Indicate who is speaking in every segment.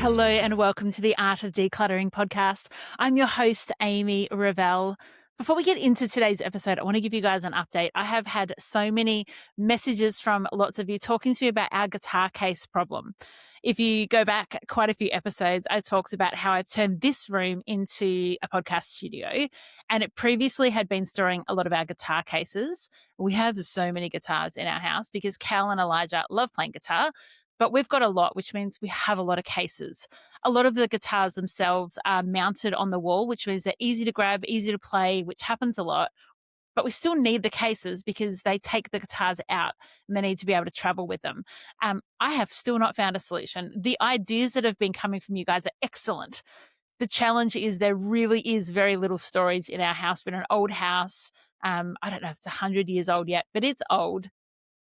Speaker 1: Hello and welcome to the Art of Decluttering podcast. I'm your host, Amy Revell. Before we get into today's episode, I want to give you guys an update. I have had so many messages from lots of you talking to me about our guitar case problem. If you go back quite a few episodes, I talked about how I've turned this room into a podcast studio, and it previously had been storing a lot of our guitar cases. We have so many guitars in our house because Cal and Elijah love playing guitar. But we've got a lot, which means we have a lot of cases. A lot of the guitars themselves are mounted on the wall, which means they're easy to grab, easy to play, which happens a lot. But we still need the cases because they take the guitars out and they need to be able to travel with them. I have still not found a solution. The ideas that have been coming from you guys are excellent. The challenge is there really is very little storage in our house. We're in an old house. I don't know if it's 100 years old yet, but it's old.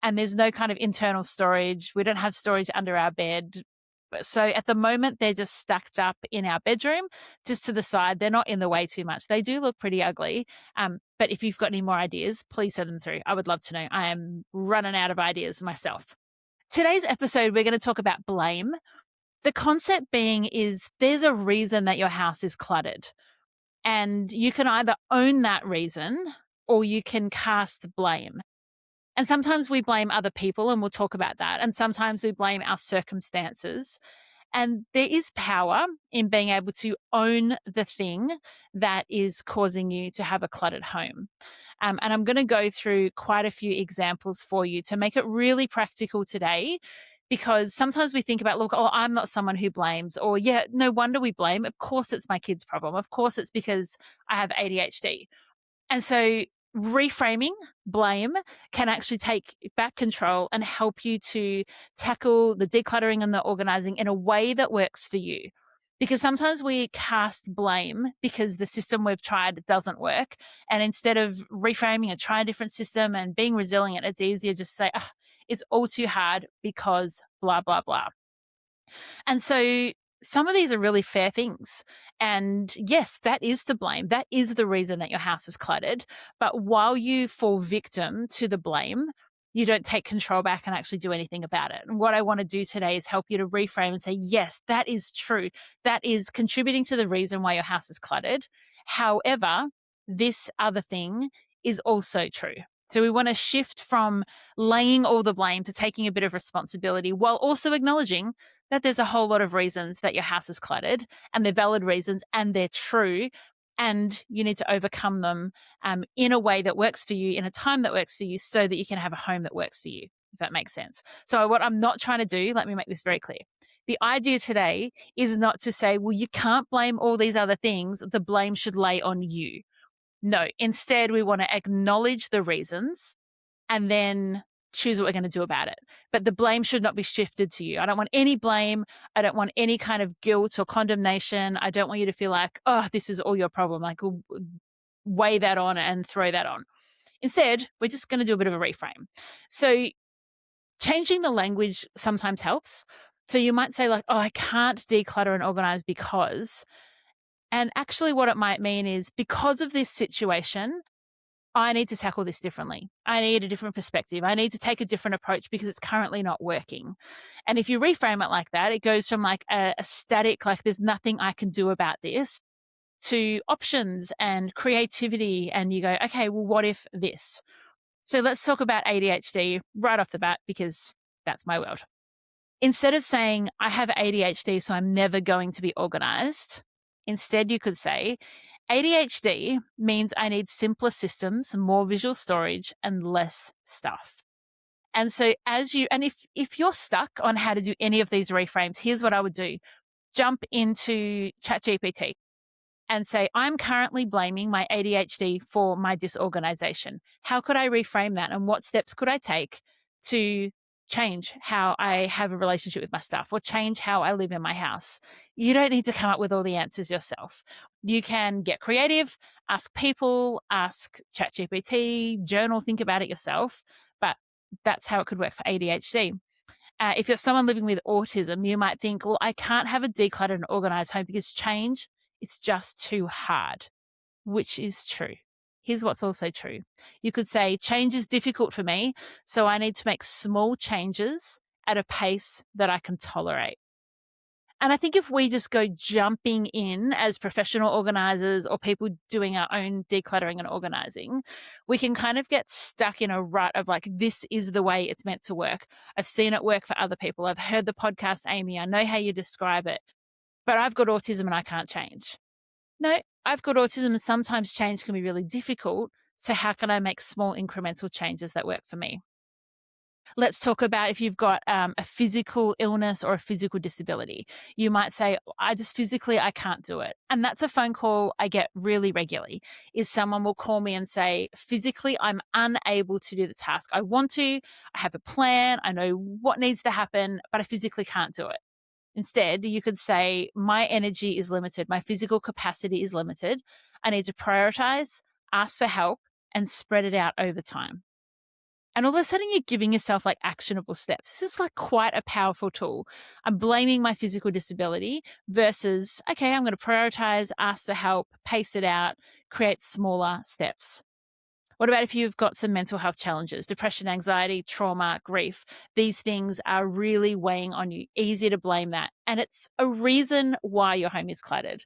Speaker 1: And there's no kind of internal storage. We don't have storage under our bed. So at the moment, they're just stacked up in our bedroom, just to the side. They're not in the way too much. They do look pretty ugly. But if you've got any more ideas, please send them through. I would love to know. I am running out of ideas myself. Today's episode, we're going to talk about blame. The concept being is there's a reason that your house is cluttered. And you can either own that reason or you can cast blame. And sometimes we blame other people, and we'll talk about that. And sometimes we blame our circumstances. And there is power in being able to own the thing that is causing you to have a cluttered home. And I'm going to go through quite a few examples for you to make it really practical today, because sometimes we think about, look, oh, I'm not someone who blames, or yeah, no wonder we blame. Of course, it's my kid's problem. Of course, it's because I have ADHD. And so reframing blame can actually take back control and help you to tackle the decluttering and the organizing in a way that works for you. Because sometimes we cast blame because the system we've tried doesn't work. And instead of reframing and trying a different system and being resilient, it's easier just to say, oh, it's all too hard because blah, blah, blah. And so some of these are really fair things. And yes, that is to blame. That is the reason that your house is cluttered. But while you fall victim to the blame, you don't take control back and actually do anything about it. And what I want to do today is help you to reframe and say, yes, that is true. That is contributing to the reason why your house is cluttered. However, this other thing is also true. So we want to shift from laying all the blame to taking a bit of responsibility while also acknowledging that there's a whole lot of reasons that your house is cluttered, and they're valid reasons and they're true. And you need to overcome them in a way that works for you, in a time that works for you, so that you can have a home that works for you, if that makes sense. So what I'm not trying to do, let me make this very clear. The idea today is not to say, well, you can't blame all these other things. The blame should lay on you. No, instead, we want to acknowledge the reasons and then choose what we're going to do about it. But the blame should not be shifted to you. I don't want any blame. I don't want any kind of guilt or condemnation. I don't want you to feel like, oh, this is all your problem. Like, weigh that on and throw that on. Instead, we're just going to do a bit of a reframe. So changing the language sometimes helps. So you might say like, oh, I can't declutter and organize because, and actually what it might mean is because of this situation, I need to tackle this differently. I need a different perspective. I need to take a different approach because it's currently not working. And if you reframe it like that, it goes from like a static, like there's nothing I can do about this, to options and creativity. And you go, okay, well, what if this? So let's talk about ADHD right off the bat, because that's my world. Instead of saying, I have ADHD, so I'm never going to be organized, instead you could say, ADHD means I need simpler systems, more visual storage, and less stuff. And so if you're stuck on how to do any of these reframes, here's what I would do. Jump into ChatGPT and say, I'm currently blaming my ADHD for my disorganization. How could I reframe that? And what steps could I take to change how I have a relationship with my stuff or change how I live in my house? You don't need to come up with all the answers yourself. You can get creative, ask people, ask ChatGPT, journal, think about it yourself. But that's how it could work for ADHD. If you're someone living with autism, you might think, well, I can't have a decluttered and organized home because change, it's just too hard, which is true. Here's what's also true. You could say change is difficult for me, so I need to make small changes at a pace that I can tolerate. And I think if we just go jumping in as professional organizers or people doing our own decluttering and organizing, we can kind of get stuck in a rut of like, this is the way it's meant to work. I've seen it work for other people. I've heard the podcast, Amy. I know how you describe it, but I've got autism and I can't change. No, I've got autism and sometimes change can be really difficult. So how can I make small incremental changes that work for me? Let's talk about if you've got a physical illness or a physical disability. You might say, I just physically, I can't do it. And that's a phone call I get really regularly, is someone will call me and say, physically, I'm unable to do the task. I want to, I have a plan, I know what needs to happen, but I physically can't do it. Instead, you could say, my energy is limited, my physical capacity is limited. I need to prioritize, ask for help, and spread it out over time. And all of a sudden, you're giving yourself like actionable steps. This is like quite a powerful tool. I'm blaming my physical disability versus, okay, I'm going to prioritize, ask for help, pace it out, create smaller steps. What about if you've got some mental health challenges, depression, anxiety, trauma, grief? These things are really weighing on you. Easy to blame that. And it's a reason why your home is cluttered.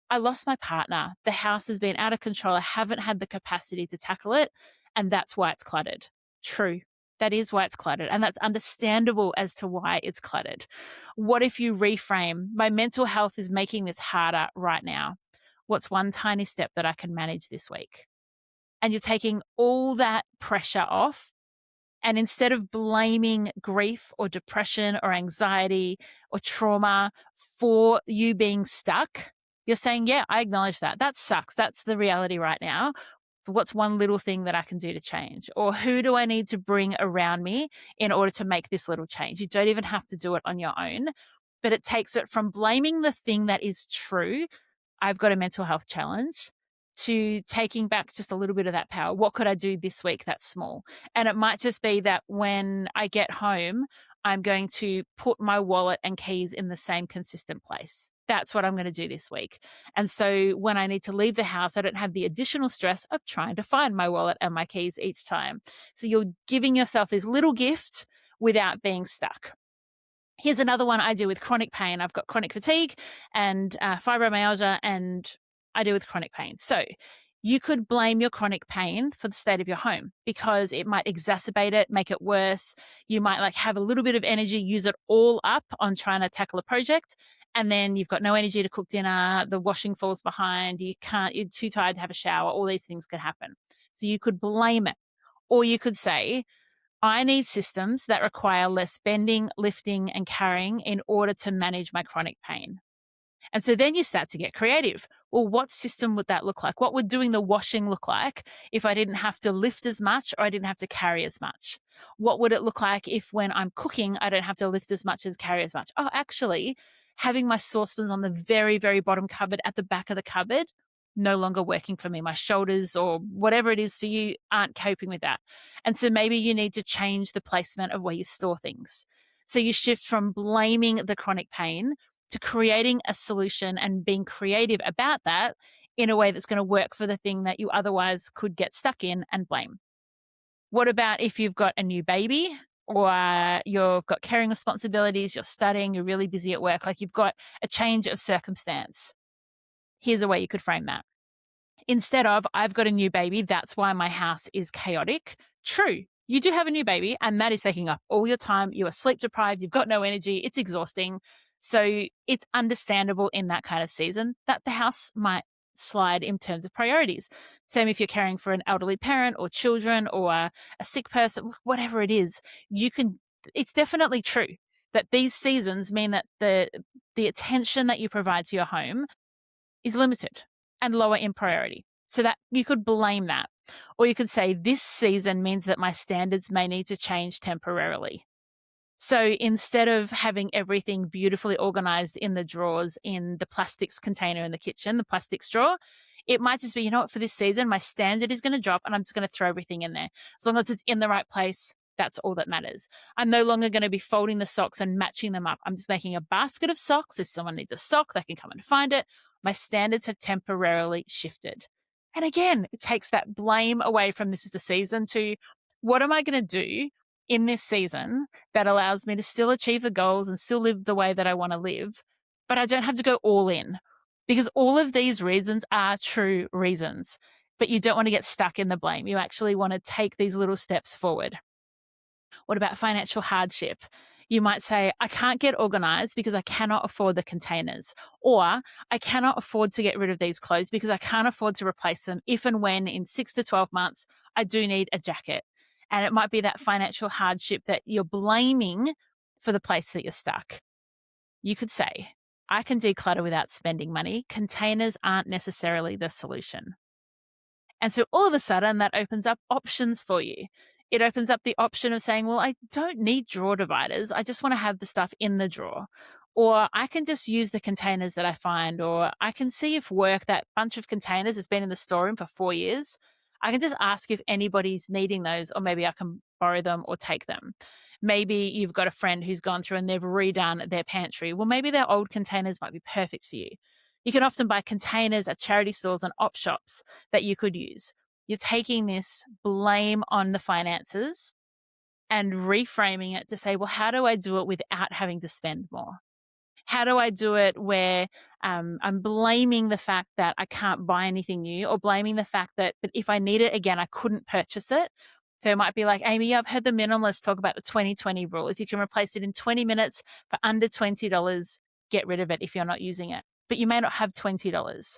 Speaker 1: I lost my partner. The house has been out of control. I haven't had the capacity to tackle it. And that's why it's cluttered. True. That is why it's cluttered. And that's understandable as to why it's cluttered. What if you reframe? My mental health is making this harder right now. What's one tiny step that I can manage this week? And you're taking all that pressure off. And instead of blaming grief or depression or anxiety or trauma for you being stuck, you're saying, yeah, I acknowledge that. That sucks. That's the reality right now. But what's one little thing that I can do to change? Or who do I need to bring around me in order to make this little change? You don't even have to do it on your own, but it takes it from blaming the thing that is true. I've got a mental health challenge, to taking back just a little bit of that power. What could I do this week that's small? And it might just be that when I get home, I'm going to put my wallet and keys in the same consistent place. That's what I'm going to do this week. And so when I need to leave the house, I don't have the additional stress of trying to find my wallet and my keys each time. So you're giving yourself this little gift without being stuck. Here's another one I do with chronic pain. I've got chronic fatigue and fibromyalgia, and I deal with chronic pain. So you could blame your chronic pain for the state of your home because it might exacerbate it, make it worse. You might like have a little bit of energy, use it all up on trying to tackle a project. And then you've got no energy to cook dinner. The washing falls behind. You're too tired to have a shower. All these things could happen. So you could blame it. Or you could say, I need systems that require less bending, lifting, and carrying in order to manage my chronic pain. And so then you start to get creative. Well, what system would that look like? What would doing the washing look like if I didn't have to lift as much or I didn't have to carry as much? What would it look like if when I'm cooking, I don't have to lift as much as carry as much? Oh, actually, having my saucepans on the very, very bottom cupboard at the back of the cupboard, no longer working for me. My shoulders or whatever it is for you aren't coping with that. And so maybe you need to change the placement of where you store things. So you shift from blaming the chronic pain to creating a solution and being creative about that in a way that's going to work for the thing that you otherwise could get stuck in and blame. What about if you've got a new baby or you've got caring responsibilities, you're studying, you're really busy at work, like you've got a change of circumstance? Here's a way you could frame that. Instead of, I've got a new baby, that's why my house is chaotic. True, you do have a new baby and that is taking up all your time. You are sleep deprived, you've got no energy, it's exhausting. So it's understandable in that kind of season that the house might slide in terms of priorities. Same if you're caring for an elderly parent or children or a sick person, whatever it is, it's definitely true that these seasons mean that the attention that you provide to your home is limited and lower in priority. So that you could blame that. Or you could say this season means that my standards may need to change temporarily. So instead of having everything beautifully organized in the drawers in the plastics container in the kitchen, the plastics drawer, it might just be, you know what, for this season, my standard is going to drop and I'm just going to throw everything in there. As long as it's in the right place, that's all that matters. I'm no longer going to be folding the socks and matching them up. I'm just making a basket of socks. If someone needs a sock, they can come and find it. My standards have temporarily shifted. And again, it takes that blame away from this is the season to what am I going to do in this season that allows me to still achieve the goals and still live the way that I want to live, but I don't have to go all in, because all of these reasons are true reasons. But you don't want to get stuck in the blame. You actually want to take these little steps forward. What about financial hardship? You might say, I can't get organized because I cannot afford the containers, or I cannot afford to get rid of these clothes because I can't afford to replace them if and when in 6 to 12 months I do need a jacket. And it might be that financial hardship that you're blaming for the place that you're stuck. You could say, I can declutter without spending money. Containers aren't necessarily the solution. And so all of a sudden, that opens up options for you. It opens up the option of saying, well, I don't need drawer dividers. I just want to have the stuff in the drawer. Or I can just use the containers that I find, or I can see if that bunch of containers has been in the storeroom for 4 years. I can just ask if anybody's needing those, or maybe I can borrow them or take them. Maybe you've got a friend who's gone through and they've redone their pantry. Well, maybe their old containers might be perfect for you. You can often buy containers at charity stores and op shops that you could use. You're taking this blame on the finances and reframing it to say, well, how do I do it without having to spend more? How do I do it where I'm blaming the fact that I can't buy anything new, or blaming the fact that but if I need it again, I couldn't purchase it? So it might be like, Amy, I've heard the minimalists talk about the 20-20 rule. If you can replace it in 20 minutes for under $20, get rid of it if you're not using it. But you may not have $20.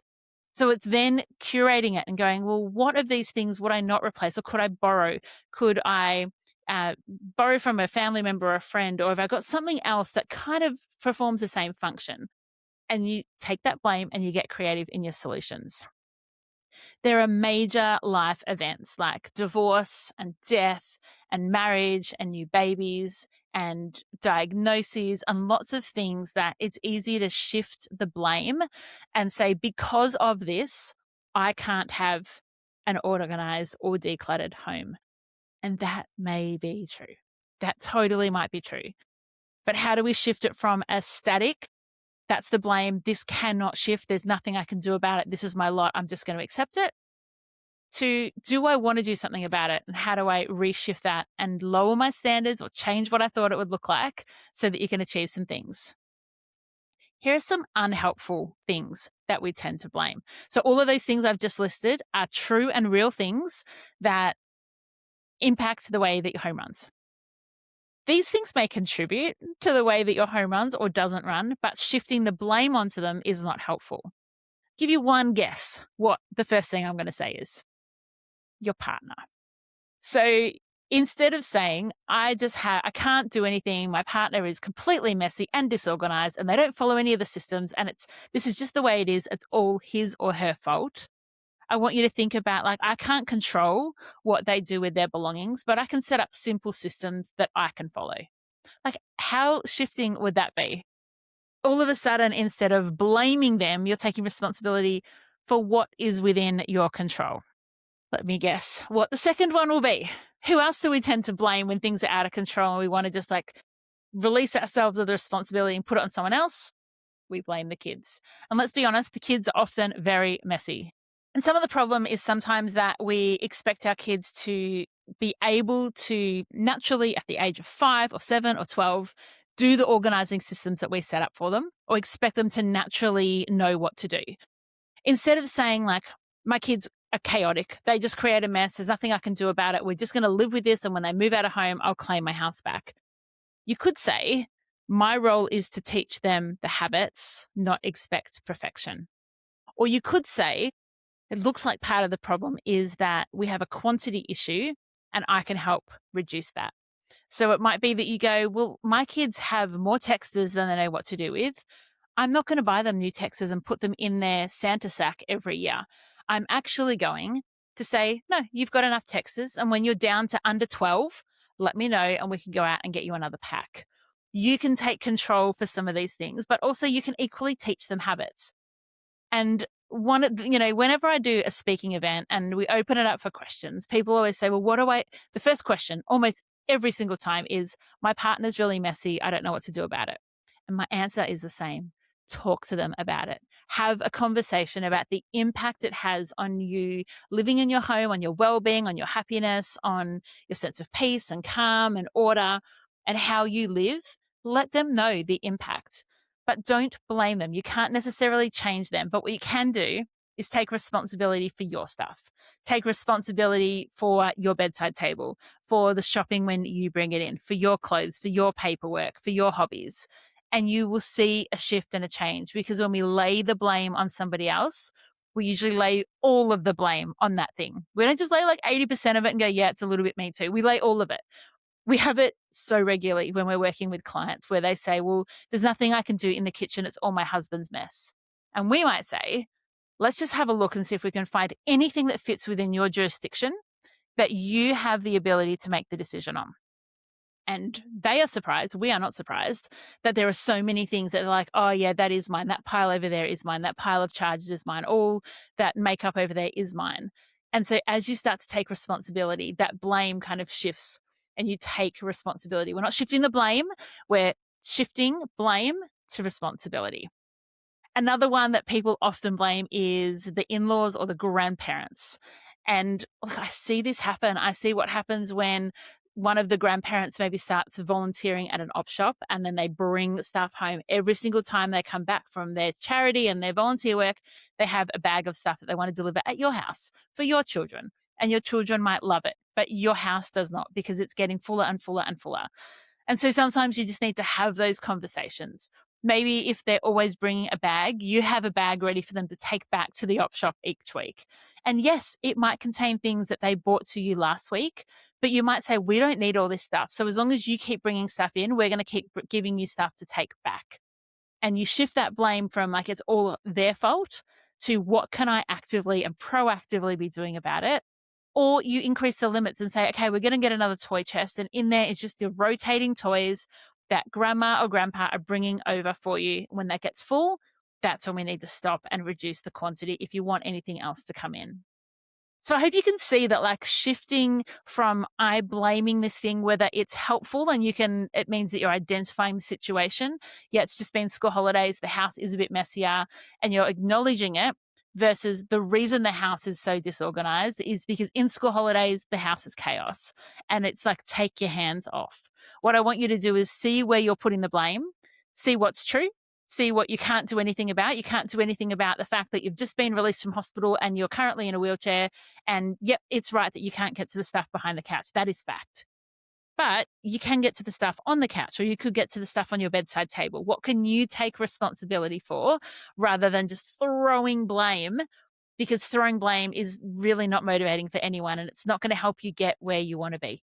Speaker 1: So it's then curating it and going, well, what of these things would I not replace, or could I borrow? Could I borrow from a family member or a friend, or have I got something else that kind of performs the same function? And you take that blame and you get creative in your solutions. There are major life events like divorce and death and marriage and new babies and diagnoses and lots of things that it's easy to shift the blame and say, because of this, I can't have an organized or decluttered home. And that may be true. That totally might be true. But how do we shift it from a static, that's the blame, this cannot shift, there's nothing I can do about it, this is my lot, I'm just going to accept it, to do I want to do something about it? And how do I reshift that and lower my standards or change what I thought it would look like so that you can achieve some things? Here are some unhelpful things that we tend to blame. So all of these things I've just listed are true and real things that impact the way that your home runs. These things may contribute to the way that your home runs or doesn't run, but shifting the blame onto them is not helpful. Give you one guess what the first thing I'm going to say is: your partner. So instead of saying, I can't do anything, my partner is completely messy and disorganized and they don't follow any of the systems and this is just the way it is, it's all his or her fault. I want you to think about, like, I can't control what they do with their belongings, but I can set up simple systems that I can follow. Like, how shifting would that be? All of a sudden, instead of blaming them, you're taking responsibility for what is within your control. Let me guess what the second one will be. Who else do we tend to blame when things are out of control and we want to just like release ourselves of the responsibility and put it on someone else? We blame the kids. And let's be honest, the kids are often very messy. And some of the problem is sometimes that we expect our kids to be able to naturally, at the age of 5 or 7 or 12, do the organizing systems that we set up for them, or expect them to naturally know what to do. Instead of saying, like, my kids are chaotic, they just create a mess, there's nothing I can do about it, we're just going to live with this, and when they move out of home, I'll claim my house back. You could say, my role is to teach them the habits, not expect perfection. Or you could say, it looks like part of the problem is that we have a quantity issue and I can help reduce that. So it might be that you go, well, my kids have more texters than they know what to do with. I'm not going to buy them new texters and put them in their Santa sack every year. I'm actually going to say, no, you've got enough texters. And when you're down to under 12, let me know and we can go out and get you another pack. You can take control for some of these things, but also you can equally teach them habits. And whenever I do a speaking event and we open it up for questions, people always say, well, the first question almost every single time is, my partner's really messy, I don't know what to do about it. And my answer is the same. Talk to them about it. Have a conversation about the impact it has on you living in your home, on your well-being, on your happiness, on your sense of peace and calm and order, and how you live. Let them know the impact. but don't blame them. You can't necessarily change them, but what you can do is take responsibility for your stuff. Take responsibility for your bedside table, for the shopping when you bring it in, for your clothes, for your paperwork, for your hobbies. And you will see a shift and a change, because when we lay the blame on somebody else, we usually lay all of the blame on that thing. We don't just lay like 80% of it and go, yeah, it's a little bit me too. We lay all of it. We have it so regularly when we're working with clients where they say, well, there's nothing I can do in the kitchen. It's all my husband's mess. And we might say, let's just have a look and see if we can find anything that fits within your jurisdiction that you have the ability to make the decision on. And they are surprised, we are not surprised, that there are so many things that are like, oh yeah, that is mine. That pile over there is mine. That pile of charges is mine. All that makeup over there is mine. And so as you start to take responsibility, that blame kind of shifts and you take responsibility. We're not shifting the blame, we're shifting blame to responsibility. Another one that people often blame is the in-laws or the grandparents. And look, I see this happen. I see what happens when one of the grandparents maybe starts volunteering at an op shop and then they bring stuff home. Every single time they come back from their charity and their volunteer work, they have a bag of stuff that they want to deliver at your house for your children. And your children might love it, but your house does not, because it's getting fuller and fuller and fuller. And so sometimes you just need to have those conversations. Maybe if they're always bringing a bag, you have a bag ready for them to take back to the op shop each week. And yes, it might contain things that they bought to you last week, but you might say, we don't need all this stuff. So as long as you keep bringing stuff in, we're going to keep giving you stuff to take back. And you shift that blame from like it's all their fault to what can I actively and proactively be doing about it? Or you increase the limits and say, okay, we're going to get another toy chest. And in there is just the rotating toys that grandma or grandpa are bringing over for you. When that gets full, that's when we need to stop and reduce the quantity if you want anything else to come in. So I hope you can see that, like, shifting from I blaming this thing, whether it's helpful and it means that you're identifying the situation. Yeah, it's just been school holidays. The house is a bit messier and you're acknowledging it, versus the reason the house is so disorganized is because in school holidays, the house is chaos. And it's like, take your hands off. What I want you to do is see where you're putting the blame, see what's true, see what you can't do anything about. You can't do anything about the fact that you've just been released from hospital and you're currently in a wheelchair. And yep, it's right that you can't get to the stuff behind the couch. That is fact. But you can get to the stuff on the couch, or you could get to the stuff on your bedside table. What can you take responsibility for rather than just throwing blame? Because throwing blame is really not motivating for anyone, and it's not going to help you get where you want to be.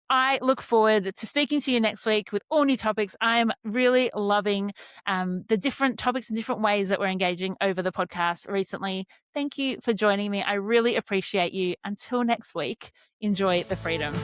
Speaker 1: I look forward to speaking to you next week with all new topics. I'm really loving the different topics and different ways that we're engaging over the podcast recently. Thank you for joining me. I really appreciate you. Until next week, enjoy the freedom.